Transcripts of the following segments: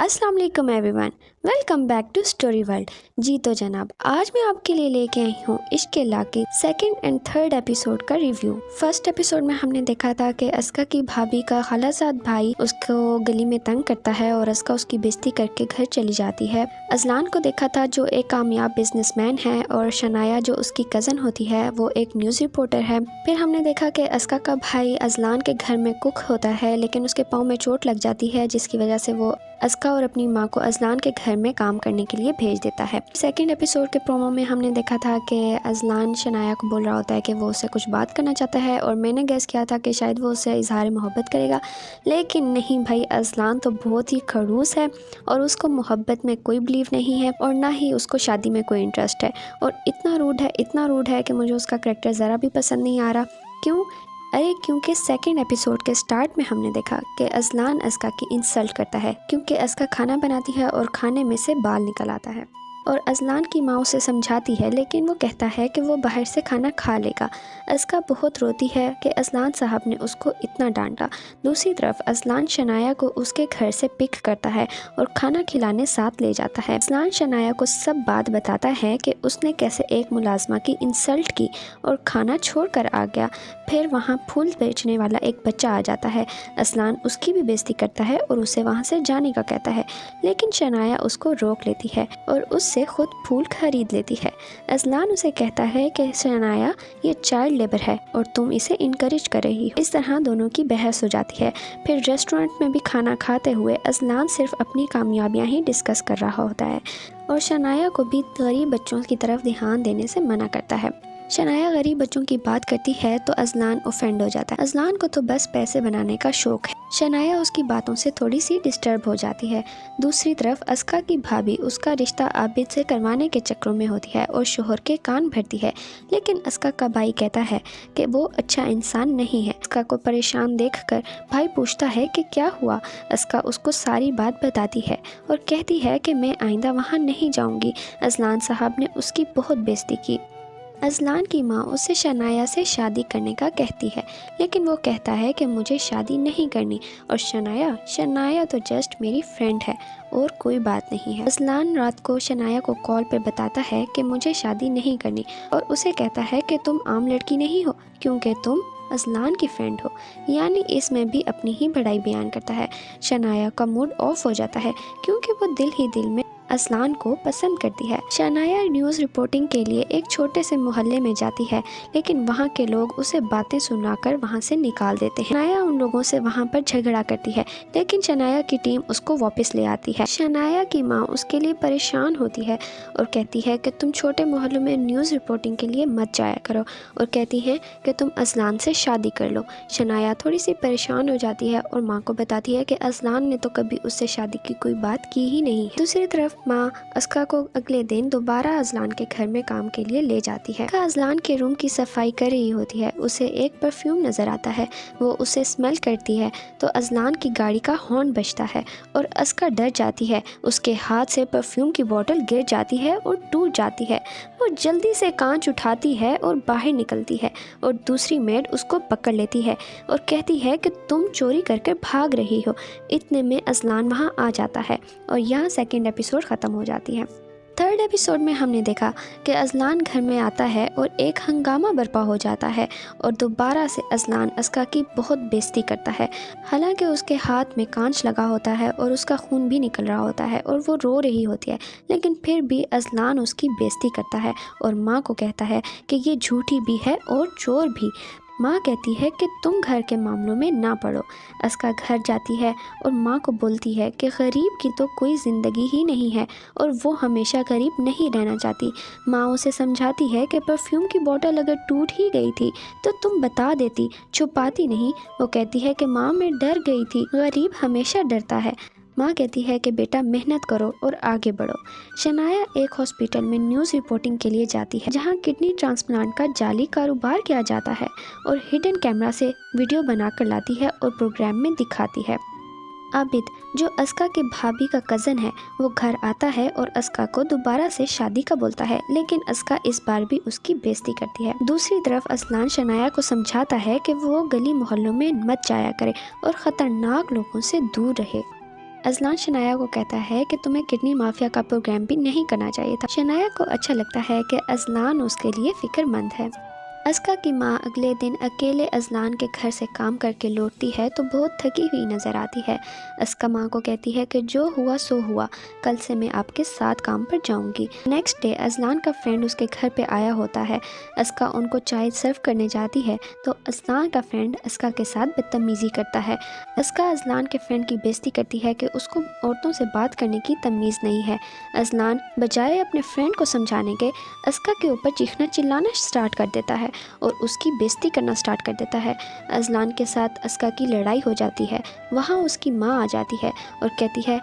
अस्सलाम वालेकुम everyone, welcome back to story world. जी तो जनाब, आज मैं आपके लिए लेके आई हूँ इश्क ला के सेकेंड एंड थर्ड एपिसोड का रिव्यू। फर्स्ट एपिसोड में हमने देखा था कि अस्का की भाभी का खालाजाद भाई उसको गली में तंग करता है और अस्का उसकी बेइज्जती करके घर चली जाती है। अजलान को देखा था जो एक कामयाब बिजनेसमैन है और शनाया जो उसकी कज़न होती है वो एक न्यूज़ रिपोर्टर है। फिर हमने देखा कि अस्का का भाई अजलान के घर में कुक होता है, लेकिन उसके पाँव में चोट लग जाती है जिसकी वजह से वो अस्का और अपनी माँ को अजलान के घर में काम करने के लिए भेज देता है। सेकंड एपिसोड के प्रोमो में हमने देखा था कि अजलान शनाया को बोल रहा होता है कि वो उससे कुछ बात करना चाहता है और मैंने गेस किया था कि शायद वो उससे इजहार मोहब्बत करेगा, लेकिन नहीं भाई, अजलान तो बहुत ही खड़ूस है और उसको मोहब्बत में कोई बिलीव नहीं है और ना ही उसको शादी में कोई इंटरेस्ट है और इतना रूड है कि मुझे उसका करैक्टर ज़रा भी पसंद नहीं आ रहा। क्यों? अरे क्योंकि सेकंड एपिसोड के स्टार्ट में हमने देखा कि अजलान अस्का की इंसल्ट करता है क्योंकि अस्का खाना बनाती है और खाने में से बाल निकल आता है और अजलान की माँ उसे समझाती है, लेकिन वो कहता है कि वो बाहर से खाना खा लेगा। अस्का बहुत रोती है कि अजलान साहब ने उसको इतना डांटा। दूसरी तरफ अजलान शनाया को उसके घर से पिक करता है और खाना खिलाने साथ ले जाता है। अजलान शनाया को सब बात बताता है कि उसने कैसे एक मुलाजमा की इंसल्ट की और खाना छोड़ कर आ गया। फिर वहाँ फूल बेचने वाला एक बच्चा आ जाता है। अजलान उसकी भी बेइज्जती करता है और उसे वहाँ से जाने का कहता है, लेकिन शनाया उसको रोक लेती है और उससे खुद फूल खरीद लेती है। अजलान उसे कहता है कि शनाया, ये चाइल्ड लेबर है और तुम इसे इनकरेज कर रही हो। इस तरह दोनों की बहस हो जाती है। फिर रेस्टोरेंट में भी खाना खाते हुए अजलान सिर्फ अपनी कामयाबियाँ ही डिस्कस कर रहा होता है और शनाया को भी गरीब बच्चों की तरफ ध्यान देने से मना करता है। शनाया गरीब बच्चों की बात करती है तो अजलान ऑफेंड हो जाता है। अजलान को तो बस पैसे बनाने का शौक है। शनाया उसकी बातों से थोड़ी सी डिस्टर्ब हो जाती है। दूसरी तरफ अस्का की भाभी उसका रिश्ता आबिद से करवाने के चक्रों में होती है और शोहर के कान भरती है, लेकिन अस्का का भाई कहता है कि वो अच्छा इंसान नहीं है। अस्का को परेशान देखकर भाई पूछता है कि क्या हुआ। अस्का उसको सारी बात बताती है और कहती है कि मैं आइंदा वहाँ नहीं जाऊँगी। अजलान साहब ने उसकी बहुत बेइज्जती की। अजलान की माँ उससे शनाया से शादी करने का कहती है, लेकिन वो कहता है कि मुझे शादी नहीं करनी और शनाया तो जस्ट मेरी फ्रेंड है और कोई बात नहीं है। अजलान रात को शनाया को कॉल पे बताता है कि मुझे शादी नहीं करनी और उसे कहता है कि तुम आम लड़की नहीं हो क्योंकि तुम अजलान की फ्रेंड हो, यानी इसमें भी अपनी ही बड़ाई बयान करता है। शनाया का मूड ऑफ हो जाता है क्योंकि वो दिल ही दिल में अजलान को पसंद करती है। शनाया न्यूज़ रिपोर्टिंग के लिए एक छोटे से मोहल्ले में जाती है, लेकिन वहाँ के लोग उसे बातें सुनाकर वहाँ से निकाल देते हैं। शनाया उन लोगों से वहाँ पर झगड़ा करती है, लेकिन शनाया की टीम उसको वापस ले आती है। शनाया की माँ उसके लिए परेशान होती है और कहती है कि तुम छोटे मोहल्लों में न्यूज़ रिपोर्टिंग के लिए मत जाया करो और कहती है कि तुम अजलान से शादी कर लो। शनाया थोड़ी सी परेशान हो जाती है और माँ को बताती है कि अजलान ने तो कभी उससे शादी की कोई बात की ही नहीं है। दूसरी तरफ माँ अस्का को अगले दिन दोबारा अजलान के घर में काम के लिए ले जाती है। अजलान के रूम की सफाई कर रही होती है, उसे एक परफ्यूम नजर आता है। वो उसे स्मेल करती है तो अजलान की गाड़ी का हॉर्न बजता है और अस्का डर जाती है। उसके हाथ से परफ्यूम की बोतल गिर जाती है और टूट जाती है। वो जल्दी से कांच उठाती है और बाहर निकलती है और दूसरी मेड उसको पकड़ लेती है और कहती है कि तुम चोरी करके भाग रही हो। इतने में अजलान वहाँ आ जाता है और यहाँ सेकेंड एपिसोड ख़त्म हो जाती है। थर्ड एपिसोड में हमने देखा कि अजलान घर में आता है और एक हंगामा बर्पा हो जाता है और दोबारा से अजलान अस्का की बहुत बेइज्जती करता है। हालांकि उसके हाथ में कांच लगा होता है और उसका खून भी निकल रहा होता है और वो रो रही होती है, लेकिन फिर भी अजलान उसकी बेइज्जती करता है और माँ को कहता है कि ये झूठी भी है और चोर भी। माँ कहती है कि तुम घर के मामलों में ना पड़ो। अस्का घर जाती है और माँ को बोलती है कि गरीब की तो कोई ज़िंदगी ही नहीं है और वो हमेशा गरीब नहीं रहना चाहती। माँ उसे समझाती है कि परफ्यूम की बोतल अगर टूट ही गई थी तो तुम बता देती, छुपाती नहीं। वो कहती है कि माँ मैं डर गई थी, गरीब हमेशा डरता है। माँ कहती है कि बेटा मेहनत करो और आगे बढ़ो। शनाया एक हॉस्पिटल में न्यूज़ रिपोर्टिंग के लिए जाती है जहाँ किडनी ट्रांसप्लांट का जाली कारोबार किया जाता है और हिडन कैमरा से वीडियो बनाकर लाती है और प्रोग्राम में दिखाती है। आबिद जो अस्का के भाभी का कज़न है वो घर आता है और अस्का को दोबारा से शादी का बोलता है, लेकिन अस्का इस बार भी उसकी बेइज्जती करती है। दूसरी तरफ अजलान शनाया को समझाता है कि वो गली मोहल्लों में मत जाया करे और ख़तरनाक लोगों से दूर रहे। अजलान शनाया को कहता है कि तुम्हें किडनी माफिया का प्रोग्राम भी नहीं करना चाहिए था। शनाया को अच्छा लगता है कि अजलान उसके लिए फिक्रमंद है। अस्का की माँ अगले दिन अकेले अजलान के घर से काम करके लौटती है तो बहुत थकी हुई नज़र आती है। अस्का माँ को कहती है कि जो हुआ सो हुआ, कल से मैं आपके साथ काम पर जाऊंगी। नेक्स्ट डे अजलान का फ्रेंड उसके घर पे आया होता है। अस्का उनको चाय सर्व करने जाती है तो अजलान का फ्रेंड अस्का के साथ बदतमीज़ी करता है। अस्का अजलान के फ्रेंड की बेइज्जती करती है कि उसको औरतों से बात करने की तमीज़ नहीं है। अजलान बजाय अपने फ्रेंड को समझाने के अस्का के ऊपर चीखना चिल्लाना स्टार्ट कर देता है और उसकी बेइज्जती करना स्टार्ट कर देता है। अजलान के साथ अस्का की लड़ाई हो जाती है। वहाँ उसकी माँ आ जाती है और कहती है,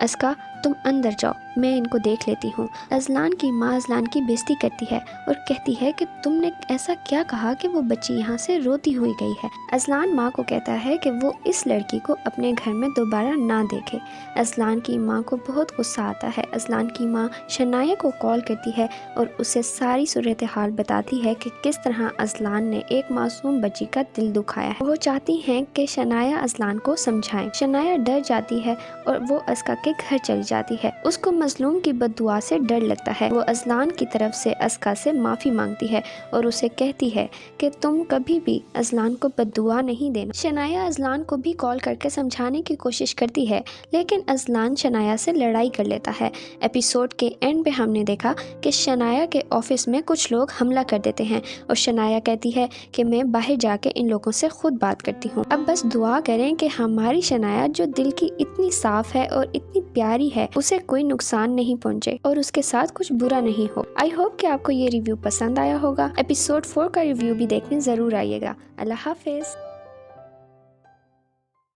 अस्का तुम अंदर जाओ, मैं इनको देख लेती हूँ। अजलान की माँ अजलान की बेइज्जती करती है और कहती है कि तुमने ऐसा क्या कहा कि वो बच्ची यहाँ से रोती हुई गई है। अजलान माँ को कहता है कि वो इस लड़की को अपने घर में दोबारा ना देखे। अजलान की माँ को बहुत गुस्सा आता है। अजलान की माँ शनाया को कॉल करती है और उसे सारी सूरत हाल बताती है कि किस तरह अजलान ने एक मासूम बच्ची का दिल दुखाया है। वो चाहती हैं कि शनाया अजलान को समझाएं। शनाया डर जाती है और वो अस्का के घर चली जाती है। उसको मजलूम की बददुआ से डर लगता है। वो अजलान की तरफ से अस्का से माफ़ी मांगती है और उसे कहती है कि तुम कभी भी अजलान को बददुआ नहीं देना। शनाया अजलान को भी कॉल करके समझाने की कोशिश करती है लेकिन अजलान शनाया से लड़ाई कर लेता है। एपिसोड के एंड पे हमने देखा कि शनाया के ऑफिस में कुछ लोग हमला कर देते हैं और शनाया कहती है कि मैं बाहर जाके इन लोगों से खुद बात करती हूँ। अब बस दुआ करें कि हमारी शनाया जो दिल की इतनी साफ है और इतनी प्यारी है, उसे कोई नुकसान नहीं पहुंचे और उसके साथ कुछ बुरा नहीं हो। आई होप कि आपको ये रिव्यू पसंद आया होगा। एपिसोड 4 का रिव्यू भी देखने जरूर आइएगा। अल्लाह हाफिज।